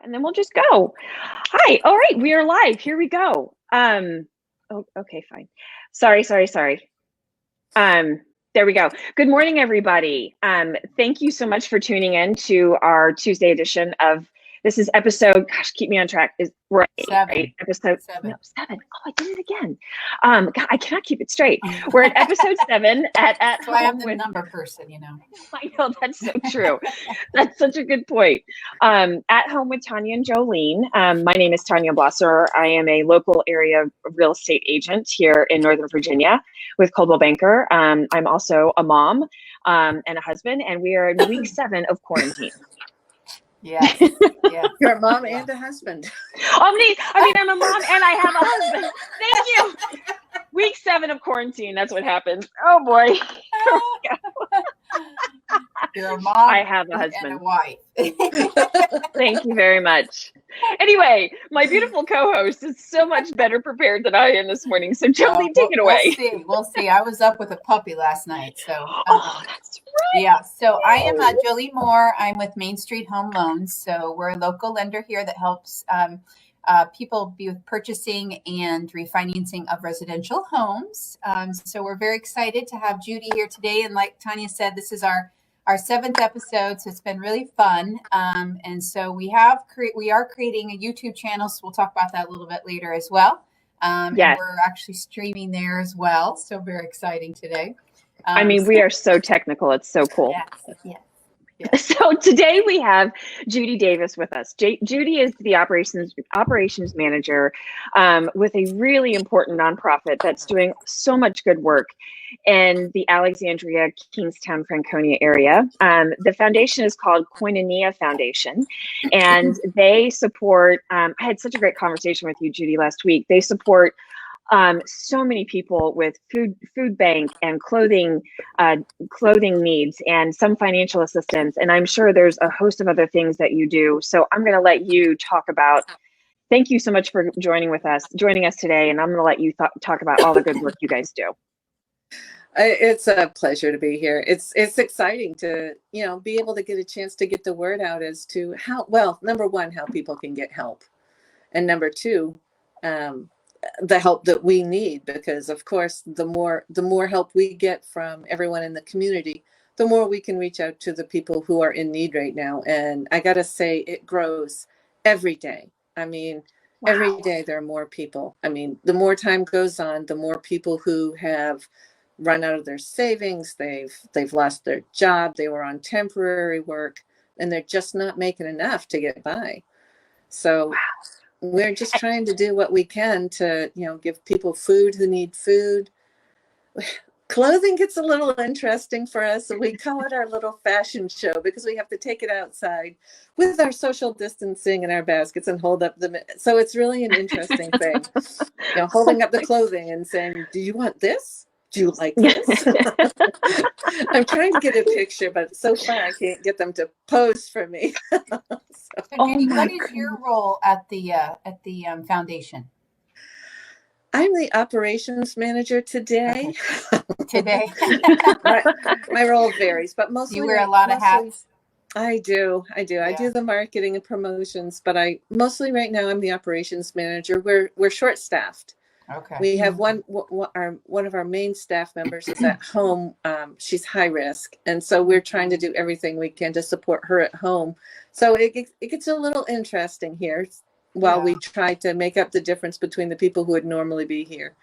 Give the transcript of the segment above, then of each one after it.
And then we'll just go. Hi. All right, we are live. Here we go. Oh, okay, fine. Sorry. There we go. Good morning, everybody. Thank you so much for tuning in to our Tuesday edition of this is episode, gosh, keep me on track. Is right, right? Episode 7. No, 7. Oh, I did it again. God, I cannot keep it straight. We're at episode 7 at so I am the number person, you know. I know, that's so true. That's such a good point. At home with Tanya and Jolene. My name is Tanya Blosser. I am a local area real estate agent here in Northern Virginia with Coldwell Banker. I'm also a mom and a husband, and we are in week 7 of quarantine. Yes. You're a mom and a husband. I mean, I'm a mom and I have a husband. Thank you. Week 7 of quarantine. That's what happened. Oh boy. You're a mom. I have a husband. And a wife. Thank you very much. Anyway, my beautiful co-host is so much better prepared than I am this morning. So Jolene, take it away. We'll see. I was up with a puppy last night. So that's right. Yeah. So I am Jolene Moore. I'm with Main Street Home Loans. So we're a local lender here that helps people be with purchasing and refinancing of residential homes. So we're very excited to have Judy here today. And like Tanya said, this is our 7th episode, so it's been really fun. And so we are creating a YouTube channel, so we'll talk about that a little bit later as well. And we're actually streaming there as well, so very exciting today. I mean, we are so technical; it's so cool. Yeah. So today we have Judy Davis with us. Judy is the operations manager with a really important nonprofit that's doing so much good work in the Alexandria, Kingstown, Franconia area. The foundation is called Koinonia Foundation, and they support, I had such a great conversation with you, Judy, last week. They support so many people with food bank and clothing needs and some financial assistance. And I'm sure there's a host of other things that you do. So I'm going to let you talk about, thank you so much for joining us today. And I'm going to let you talk about all the good work you guys do. It's a pleasure to be here. It's exciting to, be able to get a chance to get the word out as to number one, how people can get help. And number two, the help that we need, because of course, the more help we get from everyone in the community, the more we can reach out to the people who are in need right now. And I got to say, it grows every day. I mean, Every day there are more people. I mean, the more time goes on, the more people who have run out of their savings, they've lost their job, they were on temporary work, and they're just not making enough to get by. So we're just trying to do what we can to, give people food who need food. Clothing gets a little interesting for us. So we call it our little fashion show because we have to take it outside with our social distancing and our baskets and hold up so it's really an interesting thing, holding up the clothing and saying, do you want this? Do you like this? I'm trying to get a picture, but so far I can't get them to pose for me. So Judy, what is your role at the foundation? I'm the operations manager today. Okay. My role varies, but mostly you wear a lot of hats. I do. Yeah. I do the marketing and promotions, but mostly right now I'm the operations manager. We're short staffed. Okay. We have one of our main staff members is at home. She's high risk, and so we're trying to do everything we can to support her at home. So it gets a little interesting here while we try to make up the difference between the people who would normally be here.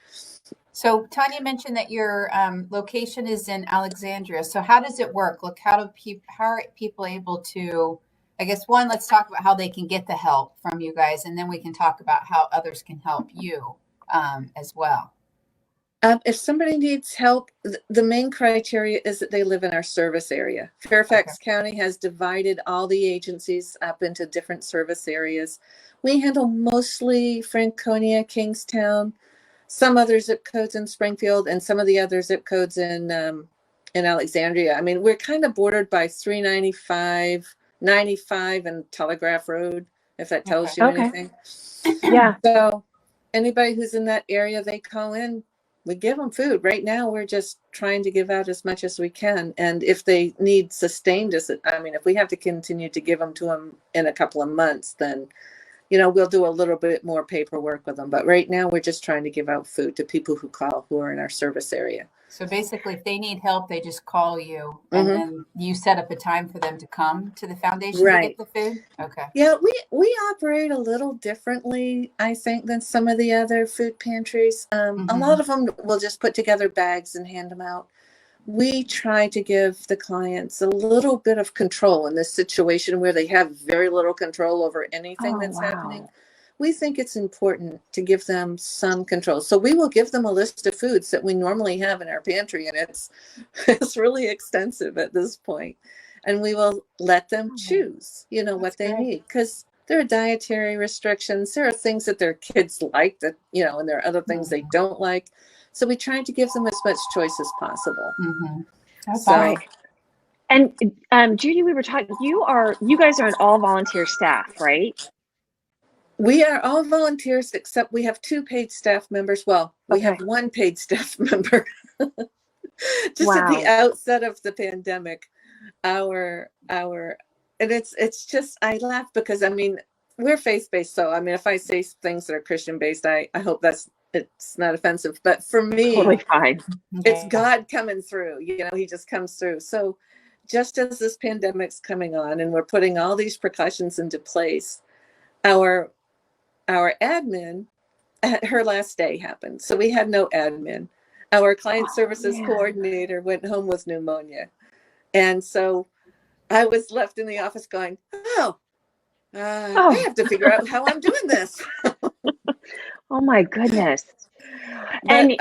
So Tanya mentioned that your location is in Alexandria. So how does it work? Look, how are people able to, I guess, one, let's talk about how they can get the help from you guys, and then we can talk about how others can help you as well. If somebody needs help, the main criteria is that they live in our service area. Fairfax County has divided all the agencies up into different service areas. We handle mostly Franconia, Kingstown, some other zip codes in Springfield, and some of the other zip codes in Alexandria. I mean, we're kind of bordered by 395, 95, and Telegraph Road, if that tells you anything. Yeah. So anybody who's in that area, they call in. we give them food. Right now, we're just trying to give out as much as we can. And if they need sustained, if we have to continue to give them to them in a couple of months, then, we'll do a little bit more paperwork with them. But right now, we're just trying to give out food to people who call, who are in our service area. So basically, if they need help, they just call you, and Mhm. then you set up a time for them to come to the foundation to Right. get the food? Okay. Yeah, we operate a little differently, I think, than some of the other food pantries. A lot of them will just put together bags and hand them out. We try to give the clients a little bit of control in this situation where they have very little control over anything Oh, that's happening. wow. We think it's important to give them some control. So we will give them a list of foods that we normally have in our pantry, and it's really extensive at this point. And we will let them choose, That's what they great. need, because there are dietary restrictions. There are things that their kids like that, and there are other things they don't like. So we try to give them as much choice as possible. That's So Right. And Judy, we were talking, you guys are an all volunteer staff, right? we are all volunteers, except we have 2 paid staff members. Well, we Okay. have 1 paid staff member. Just at the Wow. outset of the pandemic, and it's just, I laugh because we're faith-based. So if I say things that are Christian-based, I hope it's not offensive. But for Totally me, fine. it's God coming through. He just comes through. So just as this pandemic's coming on and we're putting all these precautions into place, our admin, her last day happened. So we had no admin. Our client services man. coordinator went home with pneumonia. And so I was left in the office going, I have to figure out how I'm doing this. Oh my goodness. But And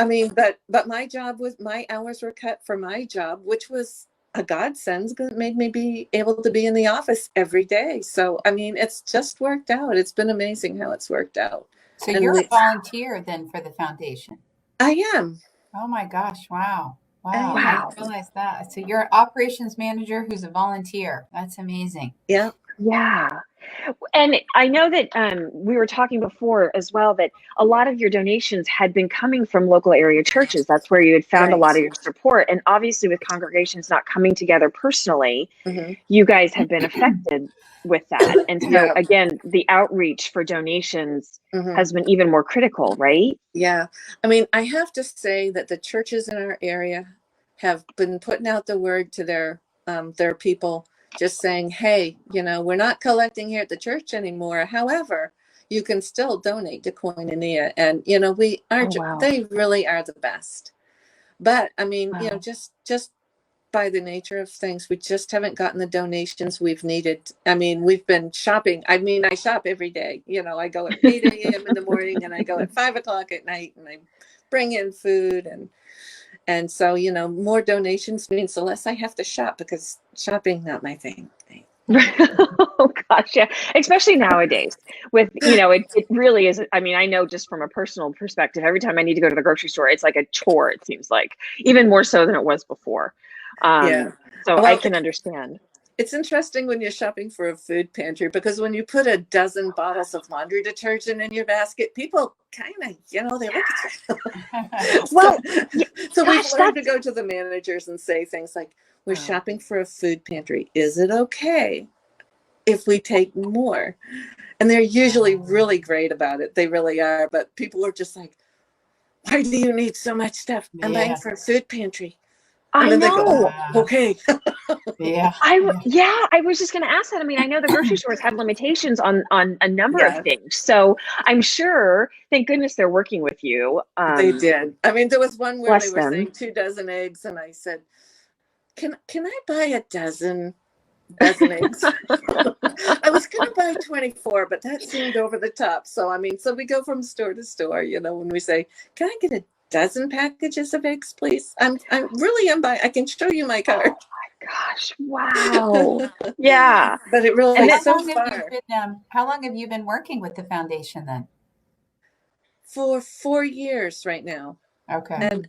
but my hours were cut for my job, which was a godsend because it made me be able to be in the office every day. So, it's just worked out. It's been amazing how it's worked out. So And you're a volunteer then for the foundation. I am. Oh my gosh. Wow. Wow. I wow. didn't realize that. So you're an operations manager who's a volunteer. That's amazing. Yeah. Yeah. And I know that we were talking before as well that a lot of your donations had been coming from local area churches. That's where you had found a lot of your support. And obviously, with congregations not coming together personally, Mm-hmm. you guys have been affected with that. And so, Yeah. again, the outreach for donations Mm-hmm. has been even more critical, right? Yeah. I have to say that the churches in our area have been putting out the word to their people, just saying, hey, we're not collecting here at the church anymore. However, you can still donate to Koinonia. And, Wow. they really are the best. But Wow. just by the nature of things, we just haven't gotten the donations we've needed. We've been shopping. I shop every day. I go at 8 a.m. in the morning and I go at 5 o'clock at night and I bring in food. And so, more donations means the less I have to shop because shopping, not my thing. Oh gosh, yeah. Especially nowadays with, it really is. I know just from a personal perspective, every time I need to go to the grocery store, it's like a chore, it seems like, even more so than it was before. Yeah. So I Well, can understand. it's interesting when you're shopping for a food pantry because when you put a dozen bottles of laundry detergent in your basket, people kind of, they look at you. Well, so we've gosh, learned to go to the managers and say things like, we're shopping for a food pantry. Is it okay if we take more? And they're usually really great about it. They really are. But people are just like, why do you need so much stuff? I'm buying for a food pantry. And I then they go, know. okay. Yeah. I was just going to ask that. I know the grocery stores have limitations on a number of things. So I'm sure, thank goodness they're working with you. They did. There was one where they Bless were them. saying 2 dozen eggs, and I said, "Can I buy a dozen eggs?" I was going to buy 24, but that seemed over the top. So so we go from store to store. When we say, "Can I get a dozen packages of eggs, please?" I'm buying. I can show you my card. Oh my gosh! Wow. Yeah. But it really How long have you been working with the foundation then? For 4 years right now. Okay. And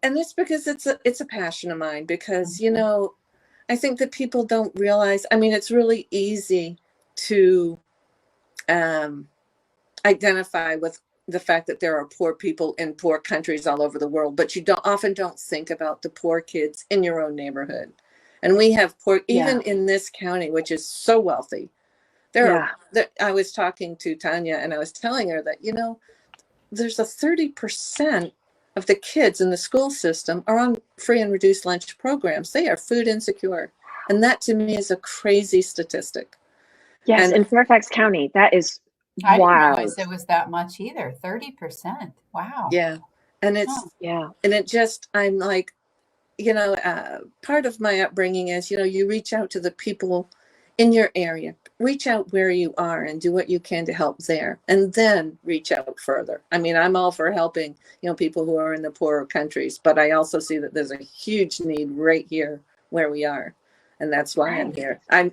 and it's because it's a passion of mine because I think that people don't realize. It's really easy to identify with the fact that there are poor people in poor countries all over the world, but you often don't think about the poor kids in your own neighborhood. And we have poor, even in this county, which is so wealthy. I was talking to Tanya and I was telling her that, there's a 30% of the kids in the school system are on free and reduced lunch programs. They are food insecure. And that to me is a crazy statistic. Yes, And in Fairfax County, that is I didn't wild. realize it was that much either. 30%. Wow. Yeah. And it just, I'm like, part of my upbringing is, you reach out to the people in your area, reach out where you are and do what you can to help there, and then reach out further. I mean, I'm all for helping, people who are in the poorer countries, but I also see that there's a huge need right here where we are. And that's why I'm here. I'm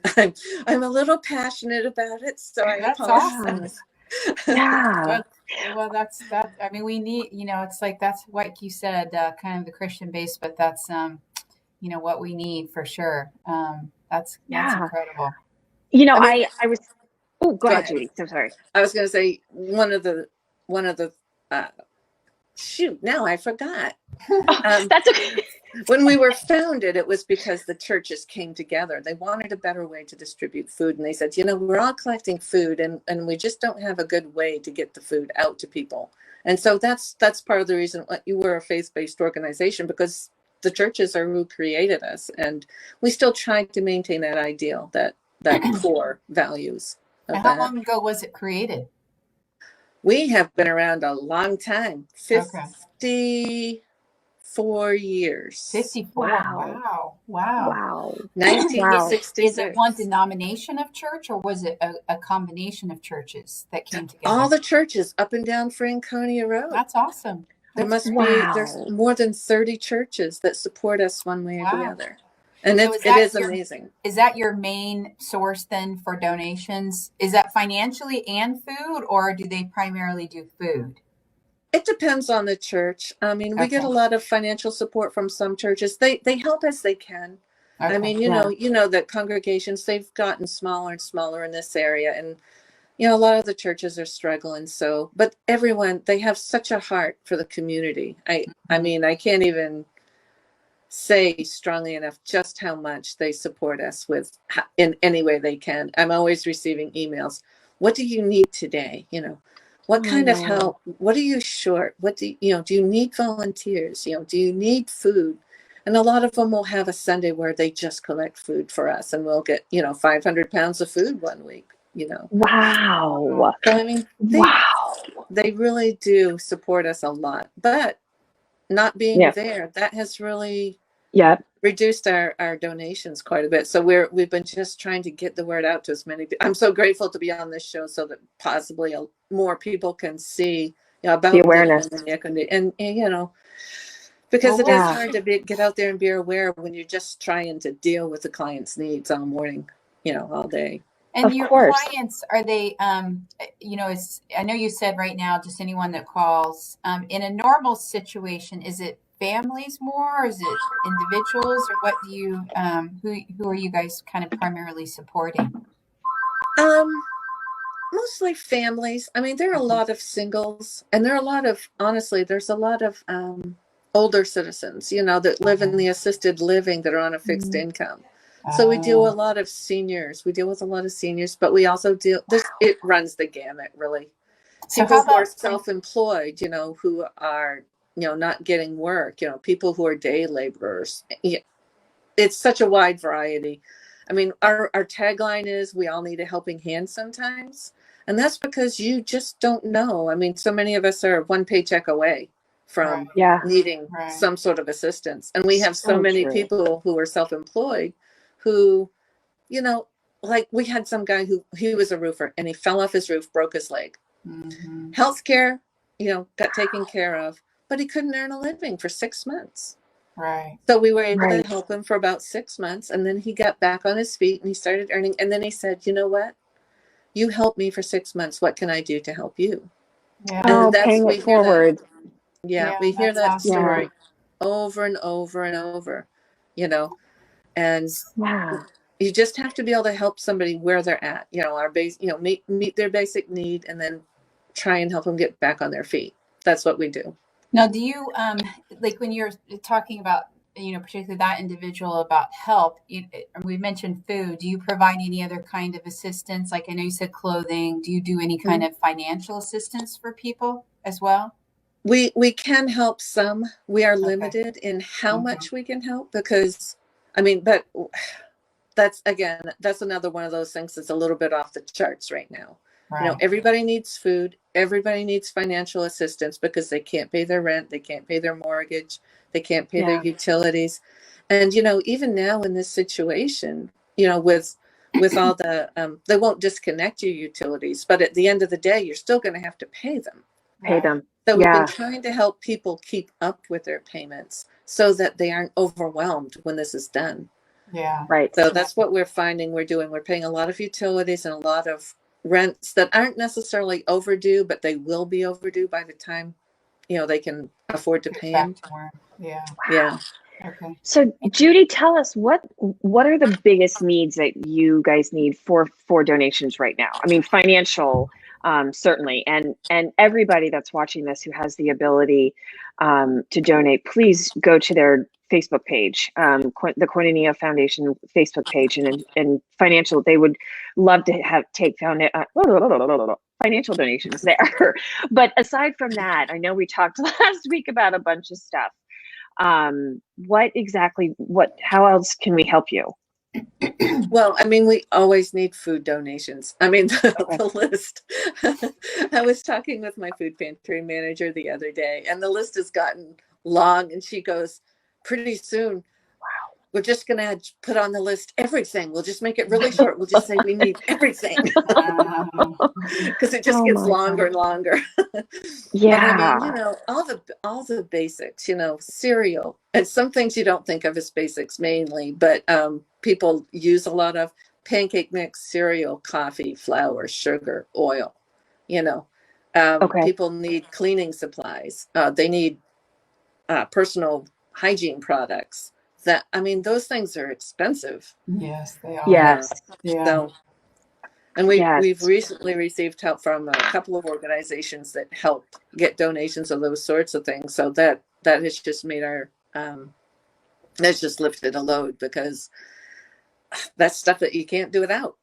a little passionate about it. So I apologize. Awesome. Yeah. Well, that's that. I mean, we need, it's like, that's what you said, kind of the Christian base, but that's, what we need for sure. That's incredible. I was, go ahead, Judy. So sorry. I was going to say one of the, shoot, now I forgot. That's okay. When we were founded, it was because the churches came together. They wanted a better way to distribute food. And they said, we're all collecting food and we just don't have a good way to get the food out to people. And so that's part of the reason you were a faith-based organization, because the churches are who created us. And we still try to maintain that ideal, that core values. And how long ago was it created? We have been around a long time. 54 years. 54. Wow. 1966. Is it one denomination of church, or was it a combination of churches that came together? All the churches up and down Franconia Road. That's awesome. There's more than 30 churches that support us one way or the other. And so it is amazing. Is that your main source then for donations? Is that financially and food, or do they primarily do food? It depends on the church. I mean, we get a lot of financial support from some churches. They help as they can. Okay. I mean, you know that congregations, they've gotten smaller and smaller in this area. And, a lot of the churches are struggling. So, but everyone, they have such a heart for the community. I mean, I can't even say strongly enough just how much they support us with in any way they can. I'm always receiving emails. What do you need today? What kind of help? What are you short? What do you need volunteers? Do you need food? And a lot of them will have a Sunday where they just collect food for us, and we'll get, 500 pounds of food one week, Wow. So, I mean, they really do support us a lot, but not being there, that has really reduced our donations quite a bit. So we've been just trying to get the word out to as many people. I'm so grateful to be on this show so that possibly more people can see about the awareness and because it is hard to get out there and be aware when you're just trying to deal with the client's needs all morning, all day. And your clients, are they, I know you said right now, just anyone that calls, in a normal situation, is it families more, or is it individuals, or what do you, who are you guys kind of primarily supporting? Mostly families. I mean, there are a lot of singles, and there's a lot of older citizens, that live in the assisted living that are on a fixed income. So we deal with a lot of seniors. We deal with a lot of seniors, but we also it runs the gamut, really. People who are self-employed, who are, not getting work, people who are day laborers. It's such a wide variety. I mean, our tagline is, we all need a helping hand sometimes. And that's because you just don't know. I mean, so many of us are one paycheck away from needing some sort of assistance. And we have so many people who are self-employed who, like we had some guy he was a roofer and he fell off his roof, broke his leg. Mm-hmm. Healthcare, got taken care of, but he couldn't earn a living for 6 months. Right. So we were able to help him for about 6 months. And then he got back on his feet and he started earning. And then he said, you know what? You helped me for 6 months. What can I do to help you? Yeah. Paying it forward. We hear that story over and over and over, and you just have to be able to help somebody where they're at, our base, meet their basic need, and then try and help them get back on their feet. That's what we do. Now, do you like when you're talking about, particularly that individual about help? We mentioned food. Do you provide any other kind of assistance? Like I know you said clothing. Do you do any kind of financial assistance for people as well? We can help some. We are Okay. limited in how Okay. much we can help because, I mean, but that's another one of those things that's a little bit off the charts right now. Right. Everybody needs food. Everybody needs financial assistance because they can't pay their rent. They can't pay their mortgage. They can't pay their utilities. And, even now in this situation, with all the, they won't disconnect your utilities, but at the end of the day, you're still going to have to pay them. Pay them. So we've been trying to help people keep up with their payments so that they aren't overwhelmed when this is done. Yeah. Right. So that's what we're finding we're doing. We're paying a lot of utilities and a lot of rents that aren't necessarily overdue, but they will be overdue by the time, they can afford to pay them. Yeah. Yeah. Okay. So Judy, tell us what are the biggest needs that you guys need for donations right now? I mean, financial, certainly, and everybody that's watching this who has the ability to donate, please go to their Facebook page, the Koinonia Foundation Facebook page, and financial. They would love to take financial donations there. But aside from that, I know we talked last week about a bunch of stuff. How else can we help you? Well, I mean, we always need food donations. I mean, the list. I was talking with my food pantry manager the other day, and the list has gotten long, and she goes, pretty soon, we're just going to put on the list everything. We'll just make it really short. We'll just say we need everything because it just gets longer and longer. Yeah. But I mean, all the basics, cereal, and some things you don't think of as basics mainly, but people use a lot of pancake mix, cereal, coffee, flour, sugar, oil. People need cleaning supplies. They need personal hygiene products. Those things are expensive. Yes, they are. Yes. So, and we've recently received help from a couple of organizations that help get donations of those sorts of things. So that has just made that's just lifted a load because that's stuff that you can't do without.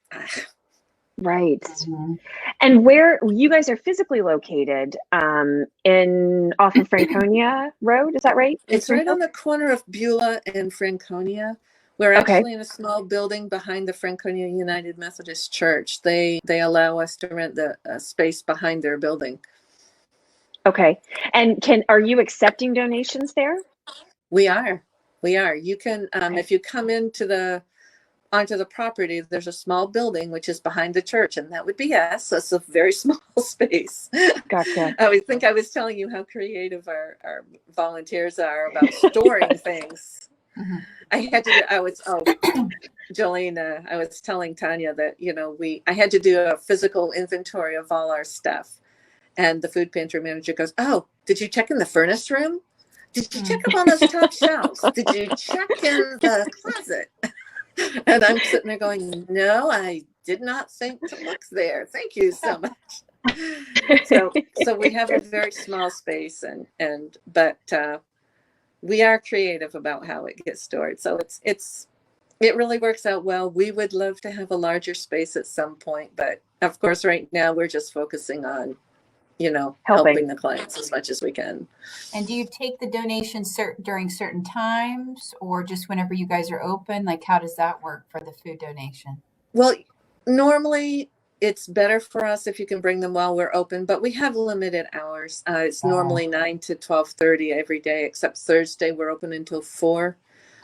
Right. Mm-hmm. And where you guys are physically located, off of Franconia Road, is that right? It's right on the corner of Beulah and Franconia. We're actually in a small building behind the Franconia United Methodist Church. They allow us to rent the space behind their building. Okay. And are you accepting donations there? We are. You can, if you come onto the property, there's a small building which is behind the church, and that would be us. So it's a very small space. Gotcha. I was telling you how creative our volunteers are about storing things. Jolene, I was telling Tanya that I had to do a physical inventory of all our stuff, and the food pantry manager goes, "Oh, did you check in the furnace room? Did you check up on those top shelves? Did you check in the closet?" And I'm sitting there going, "No, I did not think to look there. Thank you so much." So we have a very small space, but we are creative about how it gets stored. So it really works out well. We would love to have a larger space at some point, but of course, right now we're just focusing on, helping the clients as much as we can. And do you take the donations during certain times or just whenever you guys are open? Like, how does that work for the food donation? Well, normally it's better for us if you can bring them while we're open, but we have limited hours. It's normally 9 to 12:30 every day, except Thursday we're open until 4.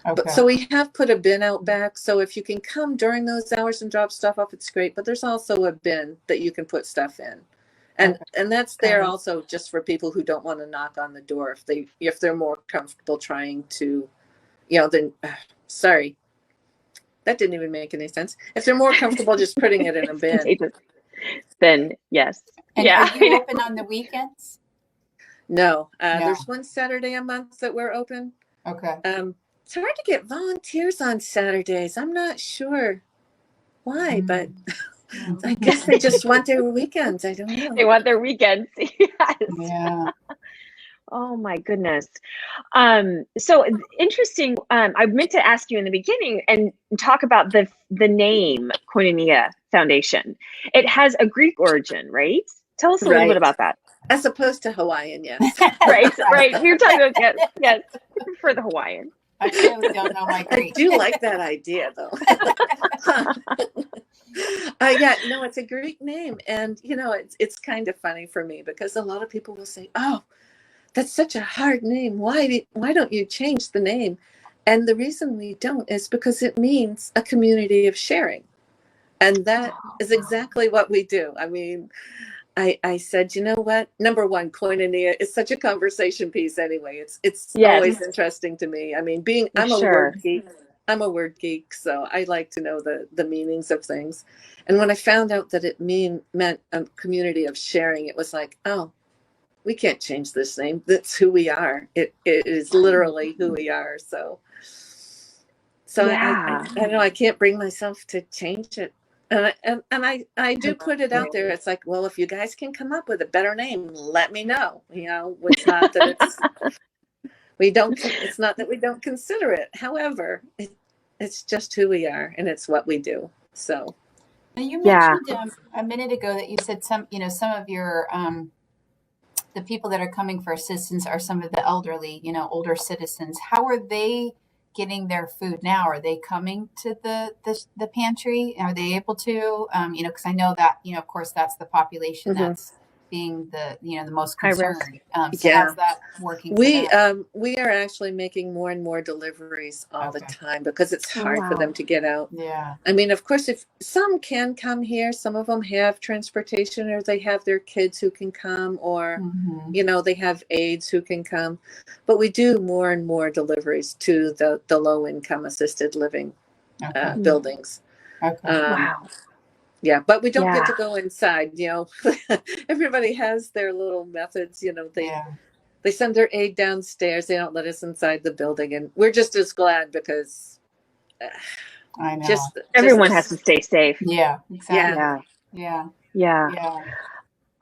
Okay. So we have put a bin out back. So if you can come during those hours and drop stuff off, it's great. But there's also a bin that you can put stuff in. And that's there also just for people who don't want to knock on the door if they're more comfortable trying to, sorry, that didn't even make any sense. If they're more comfortable just putting it in a bin, then yes. And are you open on the weekends? No, there's one Saturday a month that we're open. Okay. It's hard to get volunteers on Saturdays. I'm not sure why, but I guess they just want their weekends. I don't know. They want their weekends. Yes. Yeah. Oh my goodness. So interesting. I meant to ask you in the beginning and talk about the name Koinonia Foundation. It has a Greek origin, right? Tell us a little bit Right. about that. As opposed to Hawaiian, yes. Right. We were talking about yes, for the Hawaiian. I really don't know my I Greek. do like that idea, though. Yeah, no, it's a Greek name, and it's kind of funny for me because a lot of people will say, "Oh, that's such a hard name. Why don't you change the name?" And the reason we don't is because it means a community of sharing, and that is exactly what we do. I mean, I said, you know what? Number one, koinonia is such a conversation piece anyway. It's Yes. always interesting to me. I mean, For I'm a sure. word geek. I'm a word geek, so I like to know the meanings of things. And when I found out that it meant a community of sharing, it was like, oh, we can't change this name. That's who we are. It is literally who we are. So Yeah. I know I can't bring myself to change it. And I do put it out there. It's like, well, if you guys can come up with a better name, let me know. It's not that it's not that we don't consider it. However, it's just who we are, and it's what we do. So. Now you Yeah. mentioned a minute ago that you said some of your the people that are coming for assistance are some of the elderly, older citizens. How are they getting their food now? Are they coming to the pantry? Are they able to? Because I know that of course that's the population that's being the most High risk. concerned. So how's that working? We are actually making more and more deliveries all the time because it's hard for them to get out. Yeah. I mean, of course, if some can come here, some of them have transportation, or they have their kids who can come, or they have aides who can come. But we do more and more deliveries to the low income assisted living buildings. Wow. Yeah, but we don't get to go inside. Everybody has their little methods. They send their aide downstairs. They don't let us inside the building, and we're just as glad because I know everyone has to stay safe. Yeah, exactly. Yeah.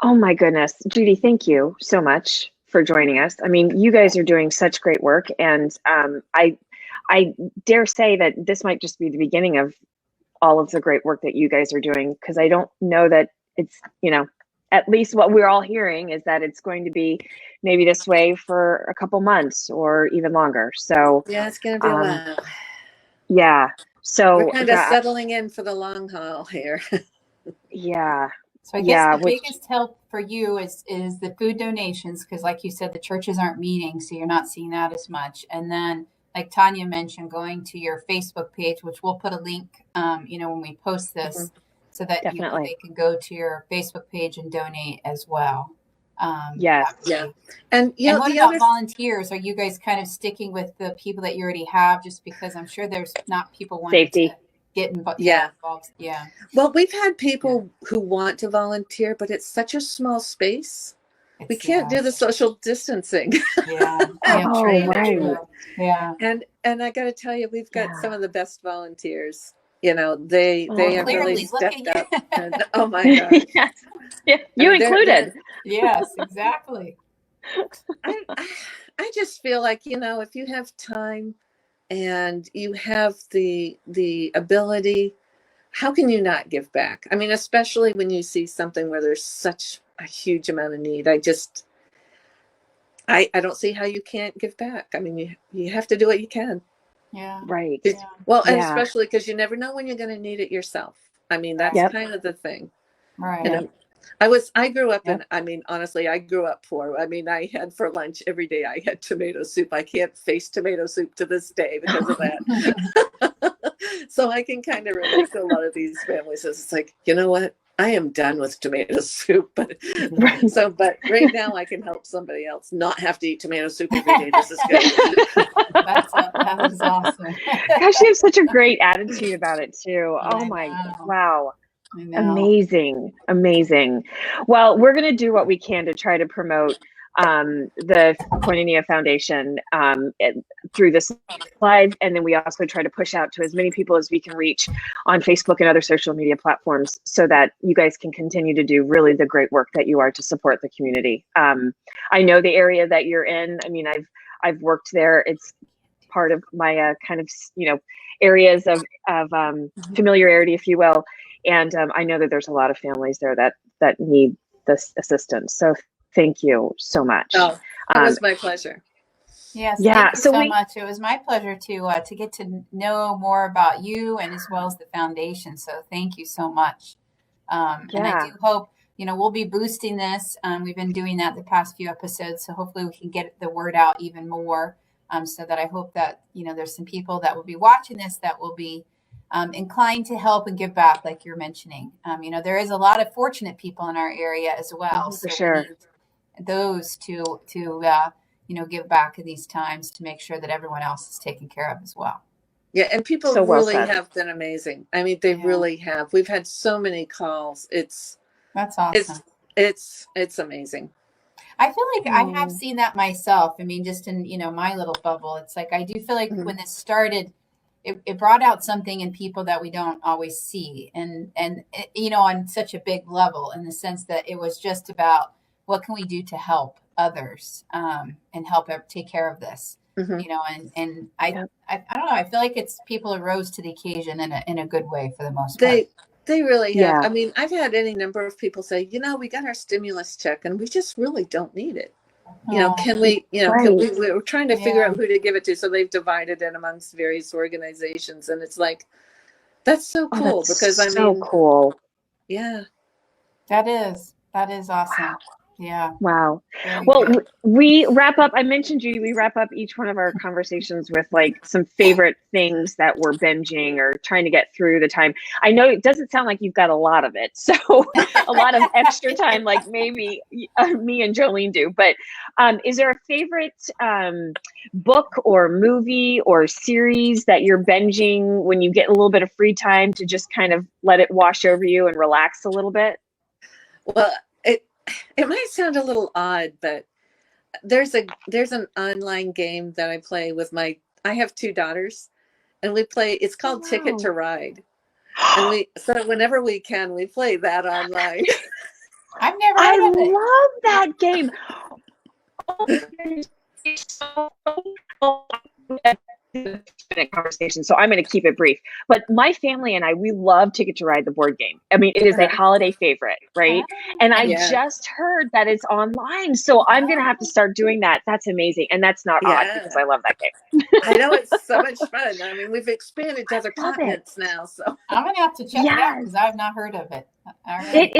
Oh my goodness, Judy, thank you so much for joining us. I mean, you guys are doing such great work, and I dare say that this might just be the beginning of all of the great work that you guys are doing, because I don't know that it's, at least what we're all hearing is that it's going to be maybe this way for a couple months or even longer. So yeah, it's going to be a while. Yeah. So we're kind of settling in for the long haul here. Yeah. So I guess the biggest help for you is the food donations, because like you said, the churches aren't meeting, so you're not seeing that as much. And then, like Tanya mentioned, going to your Facebook page, which we'll put a link, when we post this, so that they can go to your Facebook page and donate as well. Yes. Yeah. And what about volunteers? Are you guys kind of sticking with the people that you already have, just because I'm sure there's not people wanting to get involved? Yeah. Well, we've had people who want to volunteer, but it's such a small space. We can't do the social distancing. Yeah. Right. Yeah. And I got to tell you, we've got some of the best volunteers. They have really stepped up. And, oh my gosh. Yeah, you included. Yes, exactly. I just feel like, if you have time and you have the ability, how can you not give back? I mean, especially when you see something where there's such a huge amount of need. I don't see how you can't give back. I mean, you have to do what you can. Yeah. Right. Well, and especially because you never know when you're going to need it yourself. I mean, that's kind of the thing. Right. I grew up honestly, I grew up poor. I mean, I had for lunch every day, I had tomato soup. I can't face tomato soup to this day because of that. So I can kind of relate to a lot of these families. It's like, you know what? I am done with tomato soup. But right now I can help somebody else not have to eat tomato soup every day. This is good. That is awesome. Gosh, you have such a great attitude about it too. Wow. Amazing. Well, we're going to do what we can to try to promote the Koinonia Foundation through this live. And then we also try to push out to as many people as we can reach on Facebook and other social media platforms so that you guys can continue to do really the great work that you are to support the community. I know the area that you're in. I mean, I've worked there. It's part of my kind of, areas of familiarity, if you will. And I know that there's a lot of families there that need this assistance. So thank you so much. Oh, it was my pleasure. Yes, yeah. Thank you so much. It was my pleasure to get to know more about you and as well as the foundation. So thank you so much. And I do hope, we'll be boosting this. We've been doing that the past few episodes. So hopefully we can get the word out even more. So that I hope that, there's some people that will be watching this that will be inclined to help and give back, like you're mentioning. There is a lot of fortunate people in our area as well. For sure. We need those to give back in these times to make sure that everyone else is taken care of as well. Yeah, and people really have been amazing. I mean, they really have. We've had so many calls. That's awesome. It's amazing. I feel like I have seen that myself. I mean, just in, my little bubble, it's like, I do feel like when this started, it brought out something in people that we don't always see. And, on such a big level, in the sense that it was just about what can we do to help others and help take care of this, and I don't know. I feel like it's people who rose to the occasion in a good way for the most part. They really have. I mean, I've had any number of people say, we got our stimulus check and we just really don't need it. Can we, we're trying to figure out who to give it to. So they've divided it amongst various organizations. And it's like, that's so cool because so cool. Yeah. That is awesome. Wow. Yeah. Wow. Well, we wrap up. I mentioned, Judy, we wrap up each one of our conversations with like some favorite things that we're binging or trying to get through the time. I know it doesn't sound like you've got a lot of it. So a lot of extra time, like maybe me and Jolene do. But is there a favorite book or movie or series that you're binging when you get a little bit of free time to just kind of let it wash over you and relax a little bit? Well, it might sound a little odd, but there's an online game that I play with I have 2 daughters, and we play, it's called Ticket to Ride. And so whenever we can, we play that online. I've never heard of it. I love that game. Conversation, so I'm going to keep it brief. But my family and I, we love Ticket to Ride, the board game. I mean, it is a holiday favorite, right? And I just heard that it's online, so I'm going to have to start doing that. That's amazing, and that's not odd because I love that game. I know, it's so much fun. I mean, we've expanded to other continents now, so I'm going to have to check it out because I've not heard of it. All right.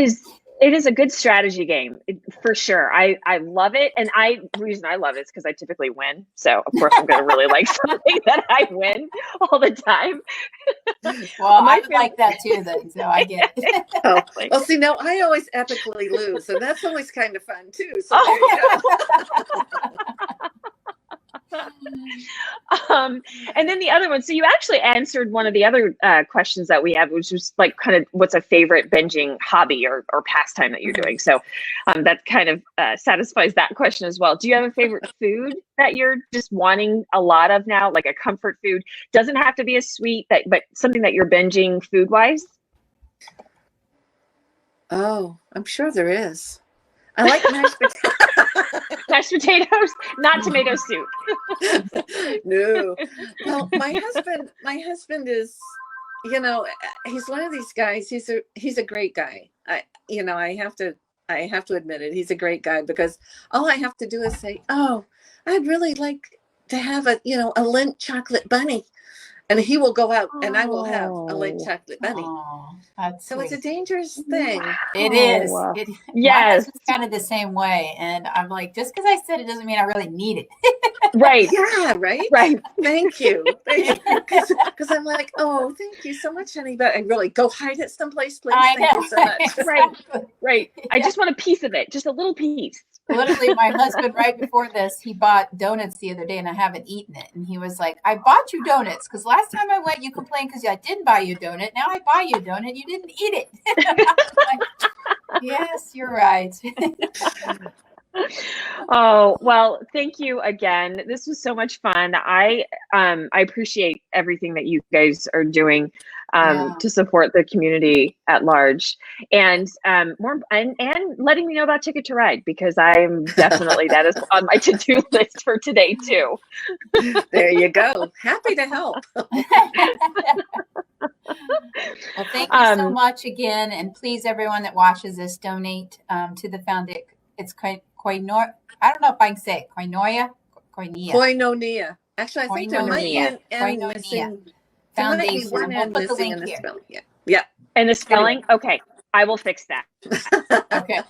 It is a good strategy game for sure. I love it. And the reason I love it is because I typically win. So of course I'm going to really like something that I win all the time. Well, I would like that too, then, so I get it. Well, see, now I always epically lose, and that's always kind of fun too. So there you go. And then the other one, so you actually answered one of the other questions that we have, which was like kind of what's a favorite binging hobby or pastime that you're doing. So that kind of satisfies that question as well. Do you have a favorite food that you're just wanting a lot of now, like a comfort food? Doesn't have to be a sweet, but something that you're binging food wise? Oh, I'm sure there is. I like mashed potatoes. Mashed potatoes, not tomato soup. No. Well, my husband is, he's one of these guys. He's a great guy. I have to admit it. He's a great guy because all I have to do is say, "Oh, I'd really like to have a Lindt chocolate bunny." And he will go out and I will have a Lindt chocolate bunny. So it's a dangerous thing. Wow. It is. Yes. It's kind of the same way. And I'm like, just because I said it doesn't mean I really need it. Right. Yeah, right. Right. Thank you. Because I'm like, oh, thank you so much, honey. But I really go hide it someplace, please. Thank you so much. Right. I just want a piece of it, just a little piece. Literally, my husband, right before this, he bought donuts the other day and I haven't eaten it. And he was like, I bought you donuts because last time I went, you complained because I didn't buy you a donut. Now I buy you a donut. You didn't eat it. Like, yes, you're right. Oh, well, thank you again. This was so much fun. I appreciate everything that you guys are doing Yeah. to support the community at large, and more and letting me know about Ticket to Ride, because I'm definitely, that is on my to-do list for today too. There you go. Happy to help. Well, thank you so Um, much again, and please, everyone that watches this, donate to the foundation. It's koinonia. I don't know if I can say it. Koinonia. Koinonia. Actually, I think there might be Koinonia. an N Koinonia missing. There might be Foundation. one And we'll N put the missing in link the here. spelling. Yeah. Yeah. and the spelling, okay, I will fix that. Okay.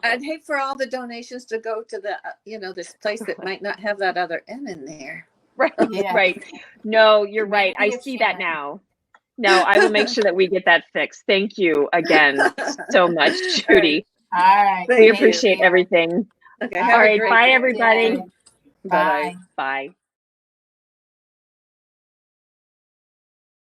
I'd hate for all the donations to go to the this place that might not have that other N in there. Right, Yeah. right. No, you're right. I Maybe see it's that Sharon. now. No, I will make sure that we get that fixed. Thank you again so much, Judy. All right. Thank We you. appreciate everything. Okay. All Have All a right, great bye day. everybody. Bye bye. Bye. Bye.